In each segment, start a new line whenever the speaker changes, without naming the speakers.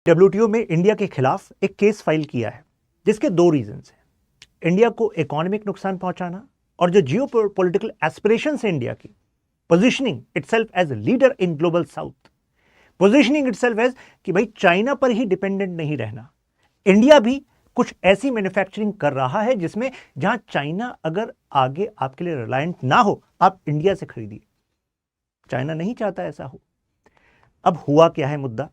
WTO में India के खिलाफ एक केस फाइल किया है जिसके दो रीजंस हैं। इंडिया को इकोनॉमिक नुकसान पहुंचाना और जो जियो पॉलिटिकल एस्पिरेशन है इंडिया की, positioning itself as leader in global south, positioning itself as कि भाई चाइना पर ही डिपेंडेंट नहीं रहना। इंडिया भी कुछ ऐसी मैन्युफैक्चरिंग कर रहा है जिसमें जहां चाइना अगर आगे आपके लिए रिलायंट ना हो, आप इंडिया से खरीदिए। चाइना नहीं चाहता ऐसा हो। अब हुआ क्या है मुद्दा,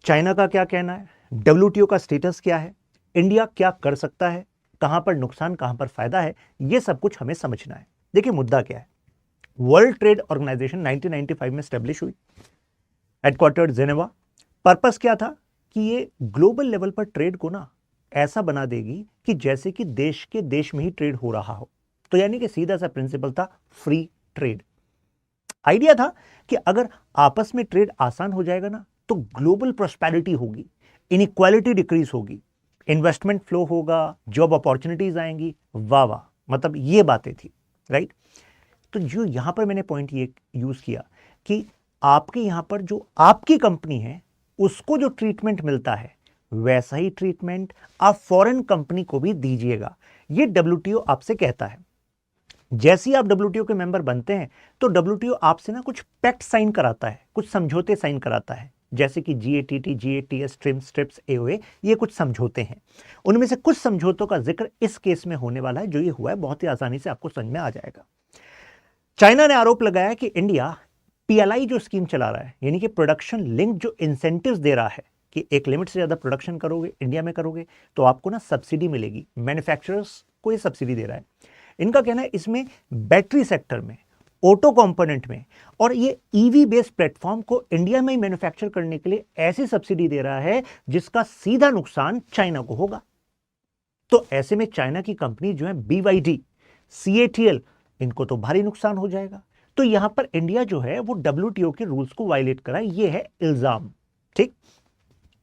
चाइना का क्या कहना है, डब्ल्यूटीओ का स्टेटस क्या है, इंडिया क्या कर सकता है, कहां पर नुकसान कहां पर फायदा है, यह सब कुछ हमें समझना है। देखिए मुद्दा क्या है। वर्ल्ड ट्रेड ऑर्गेनाइजेशन 1995 में स्टैब्लिश हुई, हेडक्वार्टर्ड जेनेवा। पर्पस क्या था कि ये ग्लोबल लेवल पर ट्रेड को ना ऐसा बना देगी कि जैसे कि देश के देश में ही ट्रेड हो रहा हो। तो यानी कि सीधा सा प्रिंसिपल था फ्री ट्रेड। आइडिया था कि अगर आपस में ट्रेड आसान हो जाएगा ना तो ग्लोबल प्रॉस्पेरिटी होगी, इनइक्वालिटी डिक्रीज होगी, इन्वेस्टमेंट फ्लो होगा, जॉब अपॉर्चुनिटीज आएंगी। वाह वाह, मतलब ये बातें थी, राइट। तो जो यहां पर मैंने पॉइंट ये यूज किया कि आपके यहां पर जो आपकी कंपनी है उसको जो ट्रीटमेंट मिलता है वैसा ही ट्रीटमेंट आप फॉरेन कंपनी को भी दीजिएगा। ये डब्ल्यूटीओ आपसे कहता है। जैसे ही आप डब्ल्यूटीओ के मेंबर बनते हैं तो डब्ल्यूटीओ आपसे ना कुछ पैक्ट साइन कराता है, कुछ समझौते साइन कराता है, जैसे कि जीएटीटी, जीएटीएस, ट्रिम्स, ट्रिप्स, एओए, ये कुछ समझौते हैं। उनमें से कुछ समझौतों का जिक्र इस केस में होने वाला है। जो ये हुआ है बहुत ही आसानी से आपको समझ में आ जाएगा। चाइना ने आरोप लगाया कि इंडिया पीएलआई जो स्कीम चला रहा है, यानी कि प्रोडक्शन लिंक जो इंसेंटिव्स दे रहा है कि एक लिमिट से ज्यादा प्रोडक्शन करोगे, इंडिया में करोगे तो आपको ना सब्सिडी मिलेगी, मैन्युफैक्चरर्स को ये सब्सिडी दे रहा है। इनका कहना है इसमें बैटरी सेक्टर में, ऑटो कंपोनेंट में और ये ईवी बेस्ड प्लेटफॉर्म को इंडिया में ही मैन्युफैक्चर करने के लिए ऐसी सब्सिडी दे रहा है जिसका सीधा नुकसान चाइना को होगा। तो ऐसे में चाइना की कंपनी जो है BYD, CATL, इनको तो भारी नुकसान हो जाएगा। तो यहां पर इंडिया जो है वो डब्ल्यूटीओ के रूल्स को वायलेट करा, ये है इल्जाम। ठीक,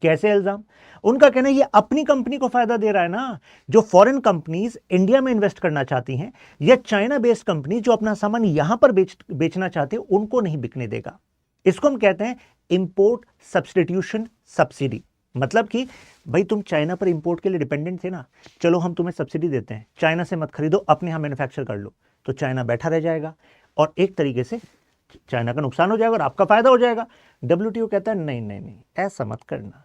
कैसे इल्जाम? उनका कहना है ये अपनी कंपनी को फायदा दे रहा है ना। जो फॉरेन कंपनीज इंडिया में इन्वेस्ट करना चाहती हैं या चाइना बेस्ड कंपनी जो अपना सामान यहां पर बेचना चाहते हैं उनको नहीं बिकने देगा। इसको हम कहते हैं इंपोर्ट सब्स्टिट्यूशन सब्सिडी। मतलब कि भाई तुम चाइना पर इंपोर्ट के लिए डिपेंडेंट थे ना, चलो हम तुम्हें सब्सिडी देते हैं, चाइना से मत खरीदो, अपने यहां मैन्युफैक्चर कर लो। तो चाइना बैठा रह जाएगा और एक तरीके से चाइना का नुकसान हो जाएगा और आपका फायदा हो जाएगा। डब्ल्यूटीओ कहता है नहीं नहीं नहीं, ऐसा मत करना।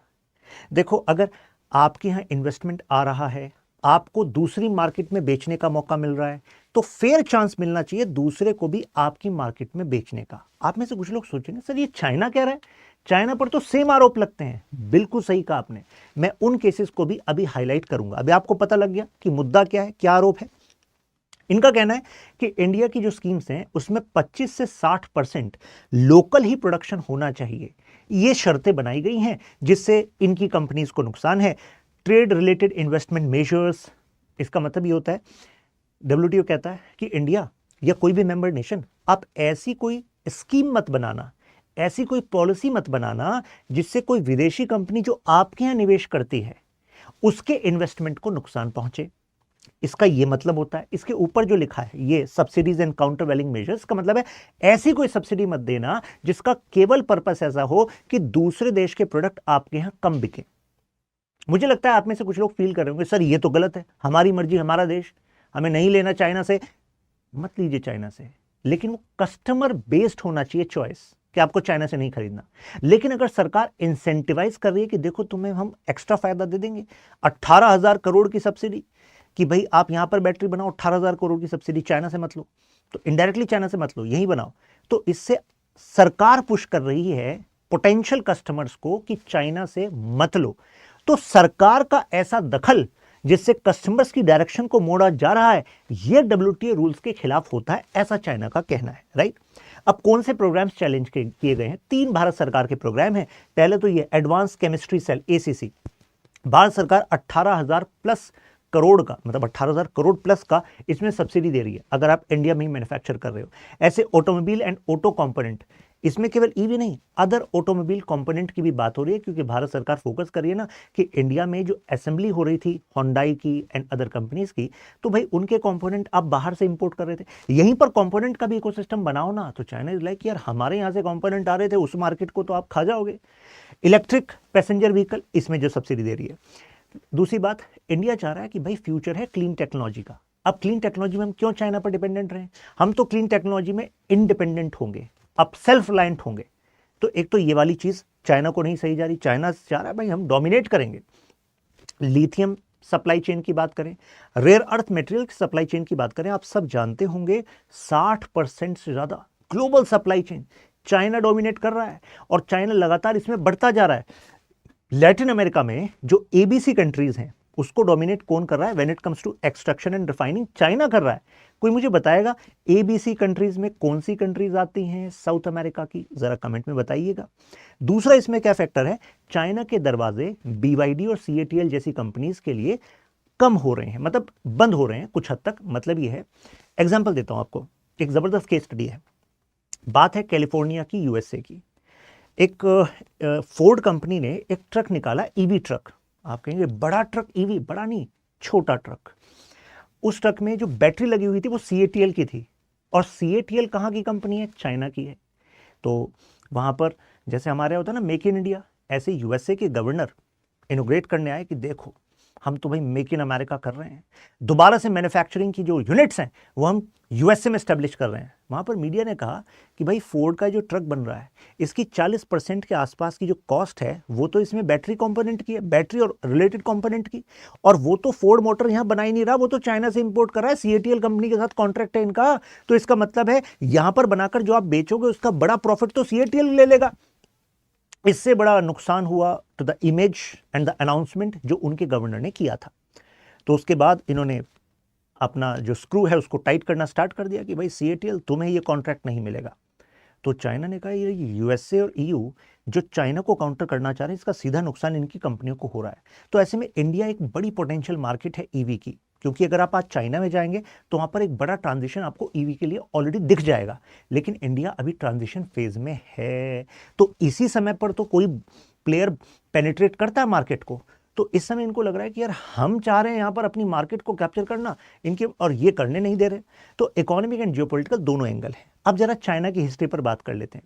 देखो, अगर आपके यहां इन्वेस्टमेंट आ रहा है, आपको दूसरी मार्केट में बेचने का मौका मिल रहा है, तो फेयर चांस मिलना चाहिए दूसरे को भी आपकी मार्केट में बेचने का। आप में से कुछ लोग सोचेंगे सर ये चाइना कह रहा है, चाइना पर तो सेम आरोप लगते हैं। बिल्कुल सही कहा आपने। मैं उन केसेस को भी अभी हाईलाइट करूंगा। अभी आपको पता लग गया कि मुद्दा क्या है, क्या आरोप है। इनका कहना है कि इंडिया की जो स्कीम्स हैं उसमें 25 से 60% लोकल ही प्रोडक्शन होना चाहिए। ये शर्तें बनाई गई हैं जिससे इनकी कंपनीज को नुकसान है। ट्रेड रिलेटेड इन्वेस्टमेंट मेजर्स, इसका मतलब ये होता है, डब्ल्यूटीओ कहता है कि इंडिया या कोई भी मेंबर नेशन, आप ऐसी कोई स्कीम मत बनाना, ऐसी कोई पॉलिसी मत बनाना जिससे कोई विदेशी कंपनी जो आपके यहां निवेश करती है उसके इन्वेस्टमेंट को नुकसान पहुंचे। इसका यह मतलब होता है, इसके ऊपर जो लिखा है ये सब्सिडीज एंड काउंटर वैलिंग मेजर्स का मतलब है ऐसी कोई सब्सिडी मत देना जिसका केवल पर्पस ऐसा हो कि दूसरे देश के प्रोडक्ट आपके यहां कम बिके। मुझे लगता है आप में से कुछ लोग फील कर रहे होंगे सर ये तो गलत है, हमारी मर्जी हमारा देश, हमें नहीं लेना चाइना से। मत लीजिए चाइना से, लेकिन वो कस्टमर बेस्ड होना चाहिए चॉइस कि आपको चाइना से नहीं खरीदना। लेकिन अगर सरकार इंसेंटिवाइज कर रही है कि देखो तुम्हें हम एक्स्ट्रा फायदा दे देंगे, 18,000 करोड़ की सब्सिडी कि भाई आप यहां पर बैटरी बनाओ, 18,000 करोड़ की सब्सिडी, चाइना से मत लो, तो इनडायरेक्टली चाइना से मत लो, यही बनाओ। तो इससे सरकार पुश कर रही है पोटेंशियल कस्टमर्स को कि चाइना से मत लो। तो सरकार का ऐसा दखल जिससे कस्टमर्स की डायरेक्शन को मोड़ा जा रहा है, यह डब्ल्यूटीओ रूल्स के खिलाफ होता है, ऐसा चाइना का कहना है, राइट। अब कौन से प्रोग्राम्स चैलेंज किए गए हैं? 3 भारत सरकार के प्रोग्राम हैं। पहले तो ये advance chemistry cell, ACC, Bharat सरकार 18,000 प्लस करोड़ का, मतलब 18,000 करोड़ प्लस का इसमें सब्सिडी दे रही है अगर आप इंडिया में ही मैन्युफैक्चर कर रहे हो। ऐसे ऑटोमोबाइल एंड ऑटो कंपोनेंट, इसमें केवल ईवी नहीं, अदर ऑटोमोबाइल कंपोनेंट की भी बात हो रही है, क्योंकि भारत सरकार फोकस कर रही है ना कि इंडिया में जो असेंबली हो रही थी होंडाई की एंड अदर कंपनीज की, तो भाई उनके कंपोनेंट आप बाहर से इंपोर्ट कर रहे थे, यहीं पर कंपोनेंट का भी इकोसिस्टम बनाओ ना। तो चाइना इज लाइक यार हमारे यहाँ से कंपोनेंट आ रहे थे, उस मार्केट को तो आप खा जाओगे। इलेक्ट्रिक पैसेंजर व्हीकल, इसमें जो सब्सिडी दे रही है। दूसरी बात, इंडिया चाह रहा है कि भाई फ्यूचर है क्लीन टेक्नोलॉजी का। अब क्लीन टेक्नोलॉजी में हम क्यों चाइना पर डिपेंडेंट रहे? हम तो क्लीन टेक्नोलॉजी में इंडिपेंडेंट होंगे, अब सेल्फ रिलायंट होंगे। तो एक तो ये वाली चीज चाइना को नहीं सही जा रही, चाइना चाह रहा है भाई हम डोमिनेट करेंगे। लिथियम सप्लाई चेन की बात करें, रेयर अर्थ मटेरियल की सप्लाई चेन की बात करें, आप सब जानते होंगे 60% से ज्यादा global supply chain China dominate कर रहा है, और चाइना लगातार इसमें बढ़ता जा रहा है। लैटिन अमेरिका में जो एबीसी कंट्रीज हैं उसको डोमिनेट कौन कर रहा है? When it comes to extraction and refining, China कर रहा है। कोई मुझे बताएगा एबीसी कंट्रीज में कौन सी कंट्रीज आती हैं साउथ अमेरिका की? जरा कमेंट में बताइएगा। दूसरा इसमें क्या फैक्टर है, चाइना के दरवाजे बीवाईडी और सीएटीएल जैसी कंपनीज के लिए कम हो रहे हैं, मतलब बंद हो रहे हैं कुछ हद तक। मतलब ये है, एग्जाम्पल देता हूं आपको, एक जबरदस्त केस स्टडी है। बात है कैलिफोर्निया की, यूएसए की। एक फोर्ड कंपनी ने एक ट्रक निकाला, ईवी ट्रक। आप कहेंगे बड़ा ट्रक, ईवी बड़ा नहीं, छोटा ट्रक। उस ट्रक में जो बैटरी लगी हुई थी वो सीएटीएल की थी, और सीएटीएल कहाँ की कंपनी है? चाइना की है। तो वहाँ पर जैसे हमारे होता है ना मेक इन इंडिया, ऐसे यूएसए के गवर्नर इनोग्रेट करने आए कि देखो हम तो भाई मेक इन अमेरिका कर रहे हैं, दोबारा से मैन्युफैक्चरिंग की जो यूनिट्स हैं वो हम यूएसए में स्टैब्लिश कर रहे हैं। वहाँ पर मीडिया ने कहा कि भाई फोर्ड का जो ट्रक बन रहा है इसकी 40% के आसपास की जो कॉस्ट है वो तो इसमें बैटरी कंपोनेंट की है, बैटरी और रिलेटेड कंपोनेंट की, और वो तो फोर्ड मोटर यहाँ बना ही नहीं रहा, वो तो चाइना से इंपोर्ट कर रहा है, सीएटीएल कंपनी के साथ कॉन्ट्रैक्ट है इनका। तो इसका मतलब है यहाँ पर बनाकर जो आप बेचोगे उसका बड़ा प्रॉफिट तो सीएटीएल ले लेगा। इससे बड़ा नुकसान हुआ to the image and the announcement जो उनके गवर्नर ने किया था। तो उसके बाद इन्होंने अपना जो स्क्रू है उसको टाइट करना स्टार्ट कर दिया कि भाई सीएटीएल तुम्हें ये कॉन्ट्रैक्ट नहीं मिलेगा। तो चाइना ने कहा ये यूएसए और ईयू जो चाइना को काउंटर करना चाह रहे हैं, इसका सीधा नुकसान इनकी कंपनियों को हो रहा है। तो ऐसे में इंडिया एक बड़ी पोटेंशियल मार्केट है ईवी की, क्योंकि अगर आप आज चाइना में जाएंगे तो वहाँ पर एक बड़ा ट्रांजिशन आपको ईवी के लिए ऑलरेडी दिख जाएगा, लेकिन इंडिया अभी ट्रांजिशन फेज में है। तो इसी समय पर तो कोई प्लेयर पेनिट्रेट करता है मार्केट को, तो इस समय इनको लग रहा है कि यार हम चाह रहे हैं यहाँ पर अपनी मार्केट को कैप्चर करना, इनके और ये करने नहीं दे रहे। तो इकोनॉमिक एंड जियोपॉलिटिकल दोनों एंगल है। अब जरा चाइना की हिस्ट्री पर बात कर लेते हैं।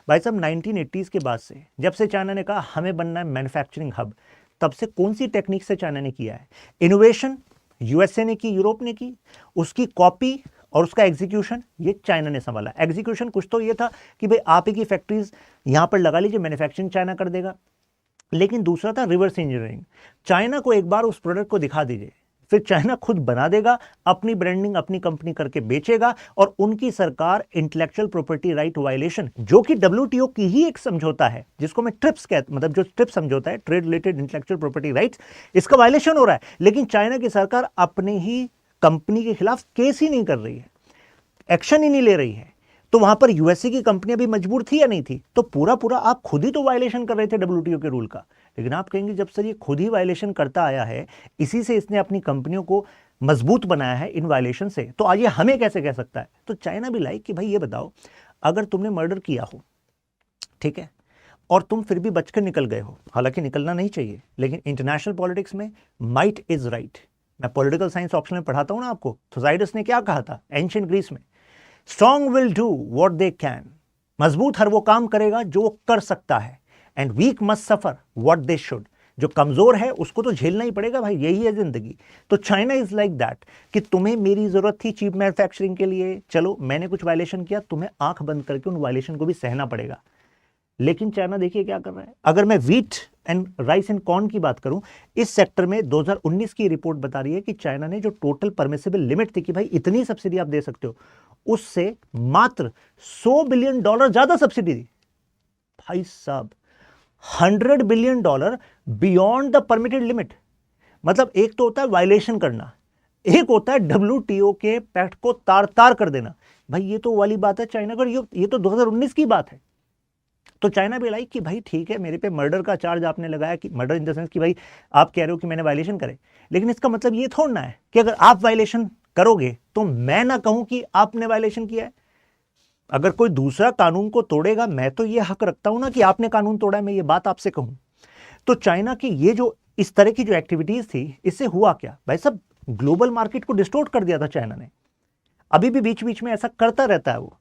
भाई साहब 1980s के बाद से जब से चाइना ने कहा हमें बनना है मैन्युफैक्चरिंग हब, तब से कौन सी टेक्निक से चाइना ने किया है? इनोवेशन यूएसए ने की, यूरोप ने की, उसकी कॉपी और उसका एग्जीक्यूशन ये चाइना ने संभाला। एग्जीक्यूशन कुछ तो ये था कि भाई आप ही की फैक्ट्रीज यहां पर लगा लीजिए, मैन्युफैक्चरिंग चाइना कर देगा। लेकिन दूसरा था रिवर्स इंजीनियरिंग, चाइना को एक बार उस प्रोडक्ट को दिखा दीजिए, फिर चाइना खुद बना देगा, अपनी ब्रांडिंग अपनी कंपनी करके बेचेगा, और उनकी सरकार इंटेलेक्चुअल प्रॉपर्टी राइट वायलेशन, जो कि डब्ल्यूटीओ की ही एक समझौता है जिसको मैं ट्रिप्स कहता, मतलब जो ट्रिप्स समझौता है, trade related intellectual property rights, इसका वायलेशन हो रहा है, लेकिन चाइना की सरकार अपने ही कंपनी के खिलाफ केस ही नहीं कर रही है, एक्शन ही नहीं ले रही है। तो वहां पर यूएसए की कंपनियां भी मजबूर थी या नहीं थी? तो पूरा पूरा आप खुद ही तो वायलेशन कर रहे थे डब्ल्यूटीओ के रूल का। लेकिन आप कहेंगे जब सर ये खुद ही वायलेशन करता आया है, इसी से इसने अपनी कंपनियों को मजबूत बनाया है इन वायलेशन से, तो आज ये हमें कैसे कह सकता है? तो चाइना भी लाइक कि भाई ये बताओ, अगर तुमने मर्डर किया हो, ठीक है, और तुम फिर भी बचकर निकल गए हो, हालांकि निकलना नहीं चाहिए, लेकिन इंटरनेशनल पॉलिटिक्स में माइट इज राइट। मैं पॉलिटिकल साइंस ऑप्शन में पढ़ाता हूं ना आपको, थुसाइडस ने क्या कहा था एंशिएंट ग्रीस में? Strong will do what they can, मजबूत हर वो काम करेगा जो वो कर सकता है, and weak must suffer what they should, जो कमजोर है उसको तो झेलना ही पड़ेगा भाई, यही है जिंदगी। तो चाइना इज लाइक दैट कि तुम्हें मेरी जरूरत थी चीप मैन्युफैक्चरिंग के लिए, चलो मैंने कुछ वायलेशन किया, तुम्हें आंख बंद करके उन वायलेशन को भी सहना पड़ेगा। लेकिन चाइना देखिए क्या कर रहा है। अगर मैं wheat and rice and corn की बात करूं, इस सेक्टर में 2019 की रिपोर्ट बता रही है कि चाइना ने जो टोटल परमिसिबल लिमिट थी कि भाई इतनी सब्सिडी आप दे सकते हो, उससे मात्र $100 बिलियन ज्यादा सब्सिडी दी। भाई साहब $100 billion beyond the permitted limit. मतलब एक तो होता है वायलेशन करना, एक होता है डब्ल्यूटीओ के पैक्ट को तार तार कर देना। भाई ये तो वाली बात है चाइना का, ये तो 2019 की बात है। तो चाइना भी लाइक कि भाई ठीक है, मेरे पे मर्डर का चार्ज आपने लगाया, कि मर्डर इन द सेंस कि भाई आप कह रहे हो कि मैंने वायलेशन करे, लेकिन इसका मतलब ये थोड़ा ना है कि अगर आप वायलेशन करोगे तो मैं ना कहूं कि आपने वायलेशन किया है। अगर कोई दूसरा कानून को तोड़ेगा, मैं तो ये हक रखता हूं ना कि आपने कानून तोड़ा है, मैं ये बात आपसे कहूं। तो चाइना की ये जो इस तरह की जो एक्टिविटीज थी, इससे हुआ क्या भाई साहब, ग्लोबल मार्केट को डिस्टोर्ट कर दिया था चाइना ने। अभी भी बीच बीच में ऐसा करता रहता है वो।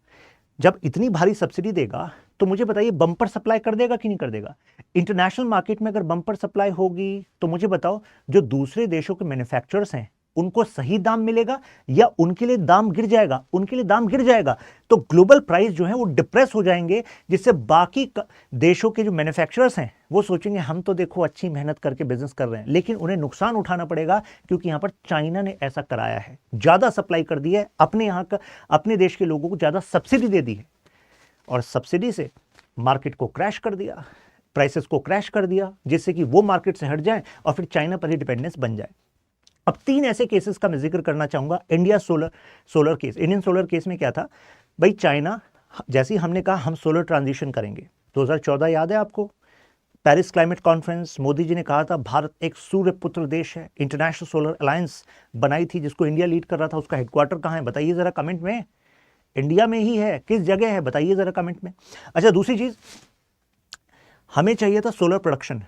जब इतनी भारी सब्सिडी देगा तो मुझे बताइए बम्पर सप्लाई कर देगा कि नहीं कर देगा। इंटरनेशनल मार्केट में अगर बम्पर सप्लाई होगी तो मुझे बताओ, जो दूसरे देशों के मैन्युफैक्चरर्स हैं उनको सही दाम मिलेगा या उनके लिए दाम गिर जाएगा? उनके लिए दाम गिर जाएगा। तो ग्लोबल प्राइस जो है वो डिप्रेस हो जाएंगे, जिससे बाकी देशों के जो मैन्युफैक्चरर्स हैं वो सोचेंगे हम तो देखो अच्छी मेहनत करके बिजनेस कर रहे हैं, लेकिन उन्हें नुकसान उठाना पड़ेगा, क्योंकि यहां पर चाइना ने ऐसा कराया है, ज्यादा सप्लाई कर दी है, अपने यहां का अपने देश के लोगों को ज्यादा सब्सिडी दे दी है, और सब्सिडी से मार्केट को क्रैश कर दिया, प्राइसेस को क्रैश कर दिया, जिससे कि वो मार्केट से हट जाए और फिर चाइना पर ही डिपेंडेंस बन जाए। अब 3 ऐसे केसेस का मैं जिक्र करना चाहूंगा। India solar case, Indian solar case में क्या था भाई, चाइना जैसे ही हमने कहा हम सोलर ट्रांजिशन करेंगे, 2014 याद है आपको, Paris climate conference, Modi ji ने कहा था भारत एक सूर्य पुत्र देश है, इंटरनेशनल सोलर अलायंस बनाई थी जिसको इंडिया लीड कर रहा था। उसका हेडक्वार्टर कहाँ है बताइए जरा कमेंट में, इंडिया में ही है, किस जगह है बताइए जरा कमेंट में। अच्छा, दूसरी चीज, हमें चाहिए था सोलर प्रोडक्शन,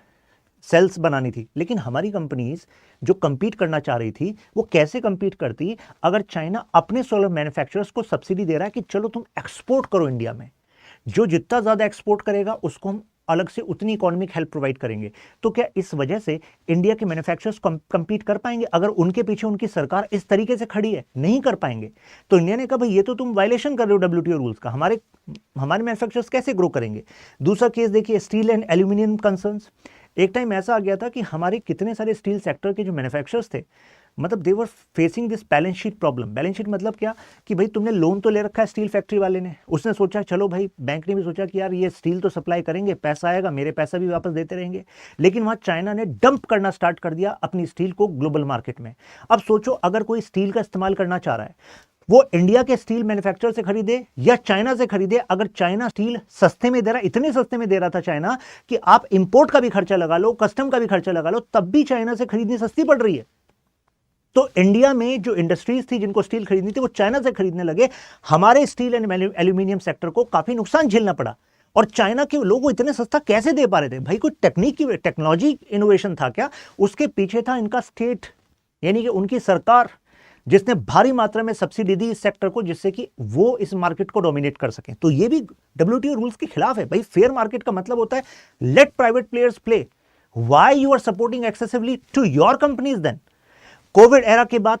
सेल्स बनानी थी, लेकिन हमारी कंपनीज जो कंपीट करना चाह रही थी वो कैसे कंपीट करती, अगर चाइना अपने सोलर मैन्युफैक्चरर्स को सब्सिडी दे रहा है कि चलो तुम एक्सपोर्ट करो इंडिया में, जो जितना ज्यादा एक्सपोर्ट करेगा उसको हम अलग से उतनी इकोनॉमिक हेल्प प्रोवाइड करेंगे। तो क्या इस वजह से इंडिया के मैन्युफैक्चरर्स कंपीट कर पाएंगे? अगर उनके पीछे उनकी सरकार इस तरीके से खड़ी है, नहीं कर पाएंगे। तो इंडिया ने कहा भाई ये तो तुम वायलेशन कर रहे हो डब्ल्यूटीओ रूल्स का, हमारे मैन्युफैक्चरर्स कैसे ग्रो करेंगे। दूसरा केस देखिए, स्टील एंड एल्यूमिनियम कंसर्न्स। एक टाइम ऐसा आ गया था कि हमारे कितने सारे स्टील सेक्टर के जो मैन्युफैक्चरर्स थे, मतलब they were facing this balance sheet problem. Balance sheet मतलब क्या कि भाई तुमने लोन तो ले रखा है स्टील फैक्ट्री वाले ने, उसने सोचा चलो भाई, बैंक ने भी सोचा कि यार ये स्टील तो सप्लाई करेंगे, पैसा आएगा, मेरे पैसा भी वापस देते रहेंगे, लेकिन वहां चाइना ने डंप करना स्टार्ट कर दिया अपनी स्टील को ग्लोबल मार्केट में। अब सोचो, अगर कोई स्टील का इस्तेमाल करना चाह रहा है, वो इंडिया के स्टील मैन्युफैक्चरर से खरीदे या चाइना से खरीदे। अगर चाइना स्टील सस्ते में दे रहा है, इतने सस्ते में दे रहा था चाइना कि आप इंपोर्ट का भी खर्चा लगा लो, कस्टम का भी खर्चा लगा लो, तब भी चाइना से खरीदनी सस्ती पड़ रही है। तो इंडिया में जो इंडस्ट्रीज थी जिनको स्टील खरीदनी थी वो चाइना से खरीदने लगे, हमारे स्टील एंड एल्यूमिनियम सेक्टर को काफी नुकसान झेलना पड़ा। और चाइना के लोग इतने सस्ता कैसे दे पा रहे थे भाई? कोई टेक्नोलॉजी इनोवेशन था क्या? उसके पीछे था इनका स्टेट, यानी कि उनकी सरकार, जिसने भारी मात्रा में सब्सिडी दी इस सेक्टर को, जिससे कि वो इस मार्केट को डोमिनेट कर सके। तो ये भी डब्ल्यूटीओ रूल्स के खिलाफ है भाई। फेयर मार्केट का मतलब होता है let private players play. Why you are supporting excessively to your companies then? Covid era के बाद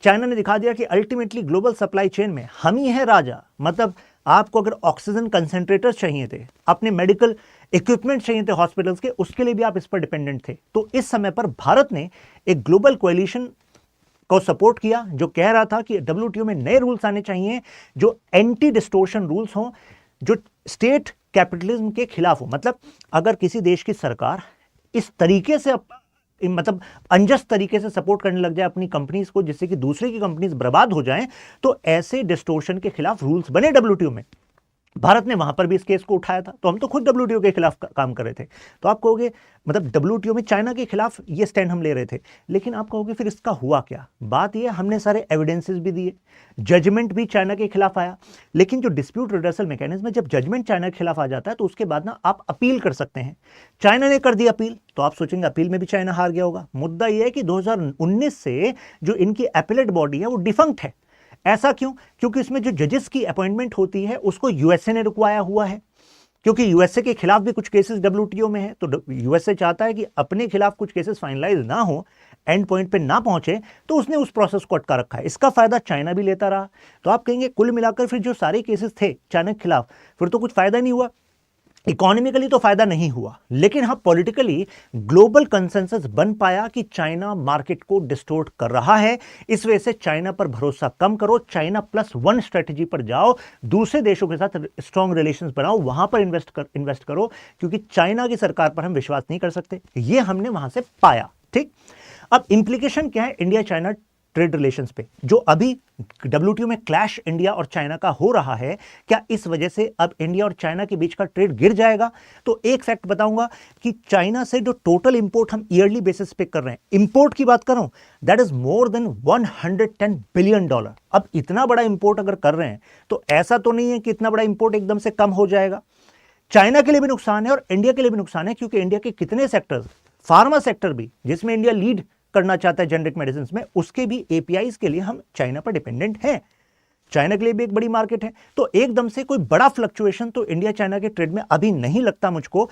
चाइना ने दिखा दिया कि अल्टीमेटली ग्लोबल सप्लाई चेन में हम ही है राजा। मतलब आपको अगर ऑक्सीजन कंसेंट्रेटर्स चाहिए थे, अपने मेडिकल इक्विपमेंट चाहिए थे हॉस्पिटल्स के, उसके लिए भी आप इस पर डिपेंडेंट थे। तो इस समय पर भारत ने एक ग्लोबल कोएलिशन को सपोर्ट किया जो कह रहा था कि डब्ल्यूटीओ में नए रूल्स आने चाहिए जो एंटी डिस्टोर्शन रूल्स हों, जो स्टेट कैपिटलिज्म के खिलाफ हो। मतलब अगर किसी देश की सरकार इस तरीके से मतलब अनजस्ट तरीके से सपोर्ट करने लग जाए अपनी कंपनीज को, जिससे कि दूसरे की कंपनीज बर्बाद हो जाएं, तो ऐसे डिस्टोर्शन के खिलाफ रूल्स बने डब्ल्यूटीओ में। भारत ने वहां पर भी इस केस को उठाया था। तो हम तो खुद डब्ल्यूटीओ के खिलाफ काम कर रहे थे। तो आप कहोगे मतलब डब्ल्यूटीओ में चाइना के खिलाफ ये स्टैंड हम ले रहे थे, लेकिन आप कहोगे फिर इसका हुआ क्या? बात ये, हमने सारे एविडेंसेस भी दिए, जजमेंट भी चाइना के खिलाफ आया, लेकिन जो डिस्प्यूट रिवर्सल मैकेनिज्म है, जब जजमेंट चाइना के खिलाफ आ जाता है तो उसके बाद ना आप अपील कर सकते हैं। चाइना ने कर दी अपील, तो आप सोचेंगे अपील में भी चाइना हार गया होगा। मुद्दा यह है कि 2019 से जो इनकी अपीलेट बॉडी है वो डिफंक्ट है। ऐसा क्यों? क्योंकि इसमें जो जजेस की अपॉइंटमेंट होती है उसको यूएसए ने रुकवाया हुआ है, क्योंकि यूएसए के खिलाफ भी कुछ केसेस डब्ल्यूटीओ में है। तो यूएसए चाहता है कि अपने खिलाफ कुछ केसेस फाइनलाइज ना हो, एंड पॉइंट पे ना पहुंचे, तो उसने उस प्रोसेस को अटका रखा है। इसका फायदा चाइना भी लेता रहा। तो आप कहेंगे कुल मिलाकर फिर जो सारे केसेस थे चाइना के खिलाफ, फिर तो कुछ फायदा नहीं हुआ। इकोनॉमिकली तो फायदा नहीं हुआ, लेकिन हाँ पॉलिटिकली ग्लोबल कंसेंसस बन पाया कि चाइना मार्केट को डिस्टोर्ट कर रहा है। इस वजह से चाइना पर भरोसा कम करो, चाइना +1 स्ट्रेटजी पर जाओ, दूसरे देशों के साथ स्ट्रॉन्ग रिलेशंस बनाओ, वहां पर इन्वेस्ट करो, क्योंकि चाइना की सरकार पर हम विश्वास नहीं कर सकते। ये हमने वहां से पाया। ठीक, अब इंप्लीकेशन क्या है इंडिया चाइना ट्रेड रिलेशंस पे, जो अभी डब्ल्यूटीओ में क्लैश इंडिया और चाइना का हो रहा है, क्या इस वजह से अब इंडिया और चाइना के बीच का ट्रेड गिर जाएगा? तो एक फैक्ट बताऊंगा कि चाइना से जो टोटल इंपोर्ट हम ईयरली बेसिस पे कर रहे हैं, इंपोर्ट की बात कर रहा हूं, that is more than $110 billion. अब इतना बड़ा इंपोर्ट अगर कर रहे हैं तो ऐसा तो नहीं है कि इतना बड़ा इंपोर्ट एकदम से कम हो जाएगा। चाइना के लिए भी नुकसान है और इंडिया के लिए भी नुकसान है, क्योंकि इंडिया के कितने सेक्टर्स, फार्मा सेक्टर भी जिसमें इंडिया लीड करना चाहता है जेनरिक मेडिसिन में, उसके भी एपीआईज के लिए हम चाइना पर डिपेंडेंट हैं। चाइना के लिए भी एक बड़ी मार्केट है। तो एकदम से कोई बड़ा फ्लक्चुएशन तो इंडिया चाइना के ट्रेड में अभी नहीं लगता मुझको,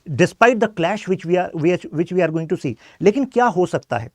despite the clash which we are going to see. लेकिन क्या हो सकता है,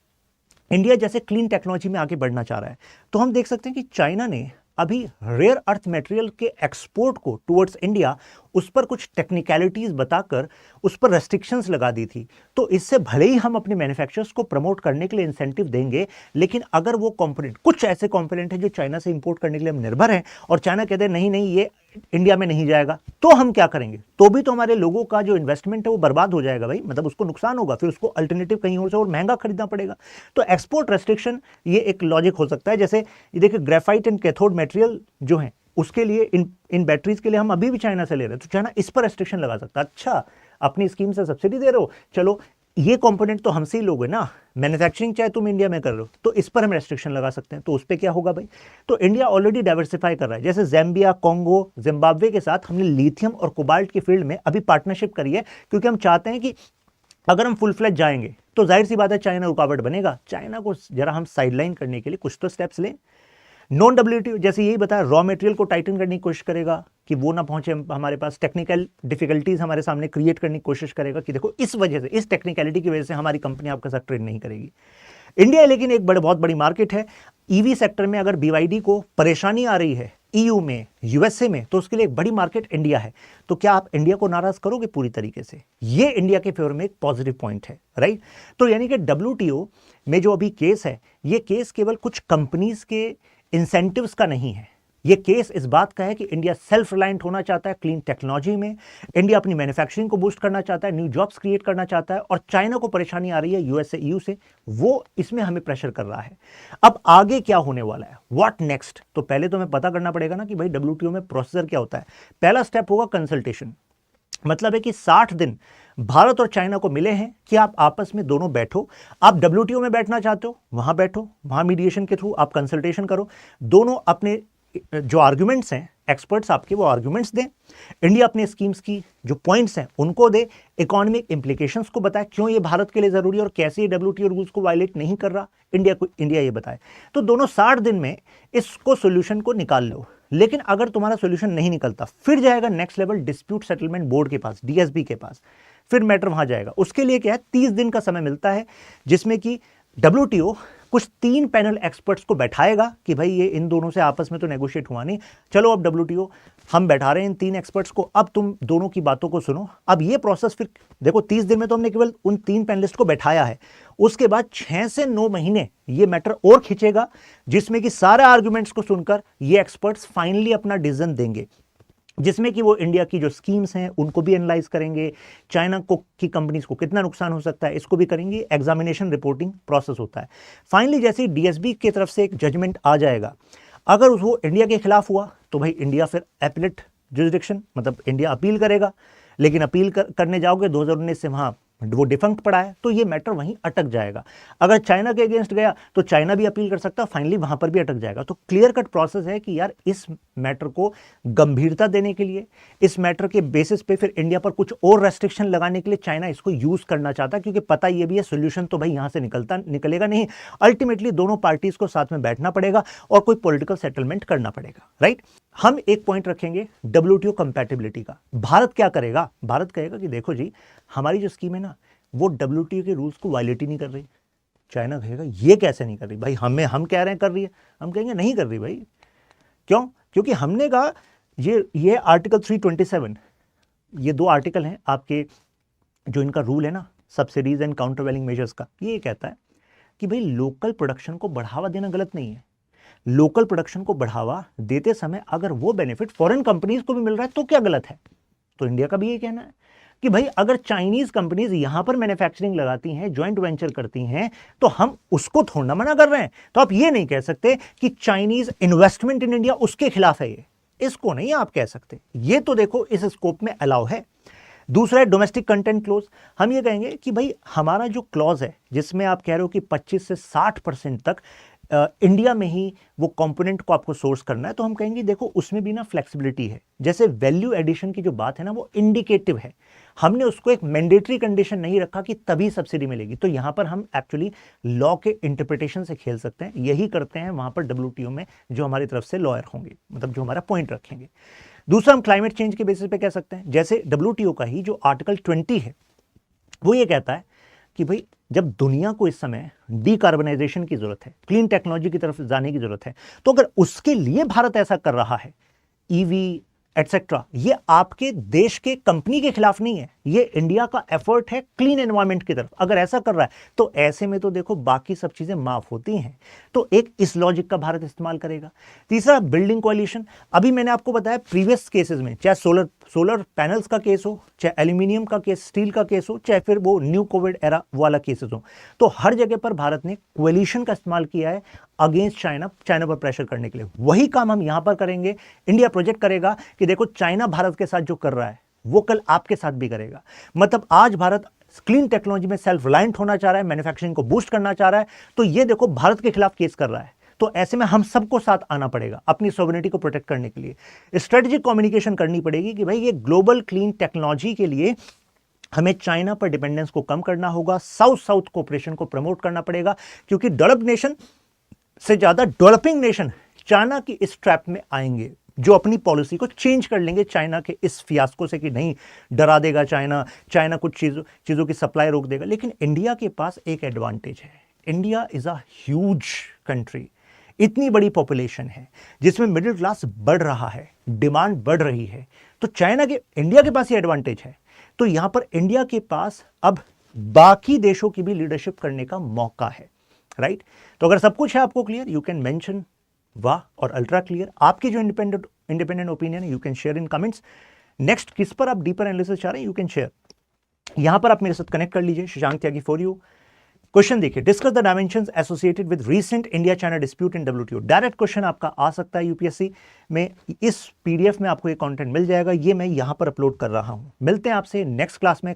इंडिया जैसे क्लीन टेक्नोलॉजी में आगे बढ़ना चाह रहा है, तो हम देख सकते हैं कि चाइना ने अभी रेयर अर्थ मटेरियल के एक्सपोर्ट को टुवर्ड्स इंडिया, उस पर कुछ टेक्निकलिटीज बताकर उस पर रेस्ट्रिक्शंस लगा दी थी। तो इससे भले ही हम अपने मैन्युफैक्चरर्स को प्रमोट करने के लिए इंसेंटिव देंगे, लेकिन अगर वो कंपोनेंट, कुछ ऐसे कंपोनेंट हैं जो चाइना से इंपोर्ट करने के लिए हम निर्भर हैं और चाइना कहते हैं नहीं नहीं ये इंडिया में नहीं जाएगा, तो हम क्या करेंगे? तो भी तो हमारे लोगों का जो इन्वेस्टमेंट है वो बर्बाद हो जाएगा भाई, मतलब उसको नुकसान होगा, फिर उसको अल्टरनेटिव कहीं और से और महंगा खरीदना पड़ेगा। तो एक्सपोर्ट रेस्ट्रिक्शन ये एक लॉजिक हो सकता है। जैसे ये देखिए ग्रेफाइट एंड कैथोड मटेरियल जो है उसके लिए इन बैटरीज के लिए हम अभी भी चाइना से ले रहे हैं, तो चाइना इस पर रेस्ट्रिक्शन लगा सकता है। अच्छा, अपनी स्कीम से सब्सिडी दे रहे हो, चलो ये कंपोनेंट तो हमसे ही लोगे ना, मैन्युफैक्चरिंग चाहे तुम इंडिया में कर रहे हो, तो इस पर हम रेस्ट्रिक्शन लगा सकते हैं। तो उस पर क्या होगा भाई? तो इंडिया ऑलरेडी डाइवर्सिफाई कर रहा है, जैसे ज़ैम्बिया, कोंगो, जिम्बाब्वे के साथ हमने लिथियम और कोबाल्ट की फील्ड में अभी पार्टनरशिप करी है, क्योंकि हम चाहते हैं कि अगर हम फुल फ्लेज जाएंगे तो जाहिर सी बात है चाइना रुकावट बनेगा। चाइना को जरा हम साइडलाइन करने के लिए कुछ तो स्टेप्स लें। नॉन डब्ल्यूटीओ जैसे यही बताया, रॉ मटेरियल को टाइटन करने की कोशिश करेगा कि वो ना पहुंचे हमारे पास, टेक्निकल डिफिकल्टीज हमारे सामने क्रिएट करने की कोशिश करेगा कि देखो इस वजह से, इस टेक्निकलिटी की वजह से हमारी कंपनी आपके साथ ट्रेड नहीं करेगी। इंडिया लेकिन एक बहुत बड़ी मार्केट है। ईवी सेक्टर में अगर बीवाईडी को परेशानी आ रही है ईयू में, यूएसए में, तो उसके लिए एक बड़ी मार्केट इंडिया है। तो क्या आप इंडिया को नाराज करोगे पूरी तरीके से? ये इंडिया के फेवर में एक पॉजिटिव पॉइंट है, राइट? तो यानी कि डब्ल्यूटीओ में जो अभी केस है, ये केस केवल कुछ कंपनीज के इंसेंटिव्स का नहीं है, ये केस इस बात का है कि इंडिया सेल्फ रिलायंट होना चाहता है क्लीन टेक्नोलॉजी में, इंडिया अपनी मैन्युफैक्चरिंग को बूस्ट करना चाहता है, न्यू जॉब्स क्रिएट करना चाहता है, और चाइना को परेशानी आ रही है यूएसए, ईयू से, वो इसमें हमें प्रेशर कर रहा है। अब आगे क्या होने वाला है, व्हाट नेक्स्ट? तो पहले तो हमें पता करना पड़ेगा ना कि भाई डब्ल्यूटीओ में प्रोसीजर क्या होता है। पहला स्टेप होगा कंसल्टेशन, मतलब है कि 60 दिन भारत और चाइना को मिले हैं कि आप आपस में दोनों बैठो, आप डब्ल्यूटीओ में बैठना चाहते हो वहां बैठो, वहां मीडिएशन के थ्रू आप कंसल्टेशन करो, दोनों अपने जो आर्ग्यूमेंट्स हैं, एक्सपर्ट्स आपके वो आर्ग्यूमेंट्स दें, इंडिया अपने स्कीम्स की जो पॉइंट्स हैं उनको दे, इकोनॉमिक इंप्लीकेशंस को बताए, क्यों ये भारत के लिए जरूरी है और कैसे ये डब्ल्यूटीओ रूल्स को वायलेट नहीं कर रहा, इंडिया ये बताए। तो दोनों 60 दिन में इसको सोल्यूशन को निकाल लो। लेकिन अगर तुम्हारा सोल्यूशन नहीं निकलता, फिर जाएगा next level dispute settlement board के पास, डीएसबी के पास, फिर मैटर वहां जाएगा। उसके लिए क्या है, 30 दिन का समय मिलता है, जिसमें कि डब्ल्यूटीओ कुछ 3 पैनल एक्सपर्ट्स को बैठाएगा कि भाई ये इन दोनों से आपस में तो नेगोशिएट हुआ नहीं, चलो अब डब्ल्यूटीओ हम बैठा रहे हैं इन 3 एक्सपर्ट्स को, अब तुम दोनों की बातों को सुनो। अब ये प्रोसेस फिर देखो, 30 दिन में तो हमने केवल उन 3 पैनलिस्ट को बैठाया है, उसके बाद 6 से 9 महीने ये मैटर और खींचेगा, जिसमें कि सारे आर्ग्यूमेंट्स को सुनकर ये एक्सपर्ट्स फाइनली अपना डिसीजन देंगे, जिसमें कि वो इंडिया की जो स्कीम्स हैं उनको भी एनालाइज करेंगे, चाइना को की कंपनीज को कितना नुकसान हो सकता है इसको भी करेंगे, एग्जामिनेशन रिपोर्टिंग प्रोसेस होता है। फाइनली जैसे ही डीएसबी की तरफ से एक जजमेंट आ जाएगा, अगर वो इंडिया के खिलाफ हुआ तो भाई इंडिया फिर एपीलेट जुरिडिक्शन, मतलब इंडिया अपील करेगा, लेकिन अपील करने जाओगे 2019 से वहां वो डिफंक्ट पड़ा है, तो ये मैटर वहीं अटक जाएगा। अगर चाइना के अगेंस्ट गया तो चाइना भी अपील कर सकता है, फाइनली वहां पर भी अटक जाएगा। तो क्लियर कट प्रोसेस है कि यार इस मैटर को गंभीरता देने के लिए, इस मैटर के बेसिस पे फिर इंडिया पर कुछ और रेस्ट्रिक्शन लगाने के लिए चाइना इसको यूज करना चाहता है, क्योंकि पता ये भी है सोल्यूशन तो भाई यहां से निकलेगा नहीं, अल्टीमेटली दोनों पार्टीज को साथ में बैठना पड़ेगा और कोई पॉलिटिकल सेटलमेंट करना पड़ेगा, राइट? हम एक पॉइंट रखेंगे डब्ल्यूटीओ कंपैटिबिलिटी का। भारत क्या करेगा? भारत कहेगा कि देखो जी, हमारी जो स्कीम है ना वो डब्ल्यूटीओ के रूल्स को वायलेट ही नहीं कर रही। चाइना कहेगा ये कैसे नहीं कर रही भाई, हम कह रहे हैं कर रही है, हम कहेंगे नहीं कर रही भाई। क्यों? क्योंकि हमने कहा ये आर्टिकल 327, ये 2 आर्टिकल हैं आपके, जो इनका रूल है ना सब्सिडीज एंड काउंटरवैलिंग मेजर्स का, ये कहता है कि भाई लोकल प्रोडक्शन को बढ़ावा देना गलत नहीं है। लोकल प्रोडक्शन को बढ़ावा देते समय अगर वो बेनिफिट फॉरेन कंपनीज को भी मिल रहा है तो क्या गलत है? तो इंडिया का भी ये कहना है। कि भाई अगर चाइनीज कंपनीज यहां पर मैन्युफैक्चरिंग लगाती हैं, ज्वाइंट वेंचर करती हैं, तो हम उसको थोड़ा ना मना कर रहे हैं। तो आप ये नहीं कह सकते कि चाइनीज इन्वेस्टमेंट इन इंडिया उसके खिलाफ है, ये इसको नहीं आप कह सकते। ये तो देखो इस स्कोप में अलाउ है। दूसरा है डोमेस्टिक कंटेंट क्लोज। हम ये कहेंगे कि भाई हमारा जो क्लॉज है जिसमें आप कह रहे हो कि 25 से 60% तक इंडिया में ही वो कंपोनेंट को आपको सोर्स करना है, तो हम कहेंगे देखो उसमें भी ना फ्लेक्सिबिलिटी है। जैसे वैल्यू एडिशन की जो बात है ना वो इंडिकेटिव है, हमने उसको एक मैंडेटरी कंडीशन नहीं रखा कि तभी सब्सिडी मिलेगी। तो यहां पर हम एक्चुअली लॉ के इंटरप्रिटेशन से खेल सकते हैं, यही करते हैं वहां पर डब्ल्यूटीओ में जो हमारी तरफ से लॉयर होंगे, मतलब जो हमारा पॉइंट रखेंगे। दूसरा हम क्लाइमेट चेंज के बेसिस पे कह सकते हैं, जैसे डब्ल्यूटीओ का ही जो आर्टिकल 20 है वो ये कहता है कि भाई जब दुनिया को इस समय डीकार्बनाइजेशन की जरूरत है, क्लीन टेक्नोलॉजी की तरफ जाने की जरूरत है, तो अगर उसके लिए भारत ऐसा कर रहा है, ईवी एटसेट्रा, ये आपके देश के कंपनी के खिलाफ नहीं है, ये इंडिया का एफर्ट है क्लीन एनवायरनमेंट की तरफ। अगर ऐसा कर रहा है तो ऐसे में तो देखो बाकी सब चीजें माफ होती हैं। तो एक इस लॉजिक का भारत इस्तेमाल करेगा। तीसरा बिल्डिंग कोalition। अभी मैंने आपको बताया प्रीवियस केसेस में, चाहे सोलर पैनल्स का केस हो, चाहे एल्यूमिनियम का केस, स्टील का केस हो, चाहे फिर वो न्यू कोविड एरा वाला केसेस हो, तो हर जगह पर भारत ने कोalition का इस्तेमाल किया है अगेंस्ट चाइना पर प्रेशर करने के लिए। वही काम हम यहां पर करेंगे। इंडिया प्रोजेक्ट करेगा कि देखो चाइना भारत के साथ जो कर रहा है वो कल आपके साथ भी करेगा। मतलब आज भारत क्लीन टेक्नोलॉजी में सेल्फ रिलायंट होना चाह रहा है, मैन्युफैक्चरिंग को बूस्ट करना चाह रहा है, तो ये देखो भारत के खिलाफ केस कर रहा है। तो ऐसे में हम सबको साथ आना पड़ेगा अपनी सॉवरेनिटी को प्रोटेक्ट करने के लिए। स्ट्रेटेजिक कम्युनिकेशन करनी पड़ेगी कि भाई ये ग्लोबल क्लीन टेक्नोलॉजी के लिए हमें चाइना पर डिपेंडेंस को कम करना होगा, साउथ साउथ कोऑपरेशन को प्रमोट करना पड़ेगा, क्योंकि डेवलप्ड नेशन से ज्यादा डेवलपिंग नेशन चाइना की इस ट्रैप में आएंगे, जो अपनी पॉलिसी को चेंज कर लेंगे चाइना के इस फियास्को से कि नहीं डरा देगा चाइना कुछ चीजों की सप्लाई रोक देगा। लेकिन इंडिया के पास एक एडवांटेज है, India is a huge country, इतनी बड़ी पॉपुलेशन है जिसमें मिडिल क्लास बढ़ रहा है, डिमांड बढ़ रही है, तो इंडिया के पास ये एडवांटेज है। तो यहां पर इंडिया के पास अब बाकी देशों की भी लीडरशिप करने का मौका है, राइट। तो अगर सब कुछ है आपको क्लियर, यू कैन मेंशन वाह और अल्ट्रा क्लियर। आपकी जो इंडिपेंडेंट ओपिनियन है you can share in comments. Next किस पर आप डीपर एनालिसिस चाह रहे हैं, यू कैन शेयर। यहां पर आप मेरे साथ कनेक्ट कर लीजिए। शशांक त्यागी फॉर यू। क्वेश्चन देखिए, discuss the dimensions associated with recent India China dispute in WTO. Direct question आपका आ सकता है यूपीएससी में। इस पीडीएफ में आपको ये कंटेंट मिल जाएगा, ये मैं यहां पर अपलोड कर रहा हूं। मिलते हैं आपसे नेक्स्ट क्लास में।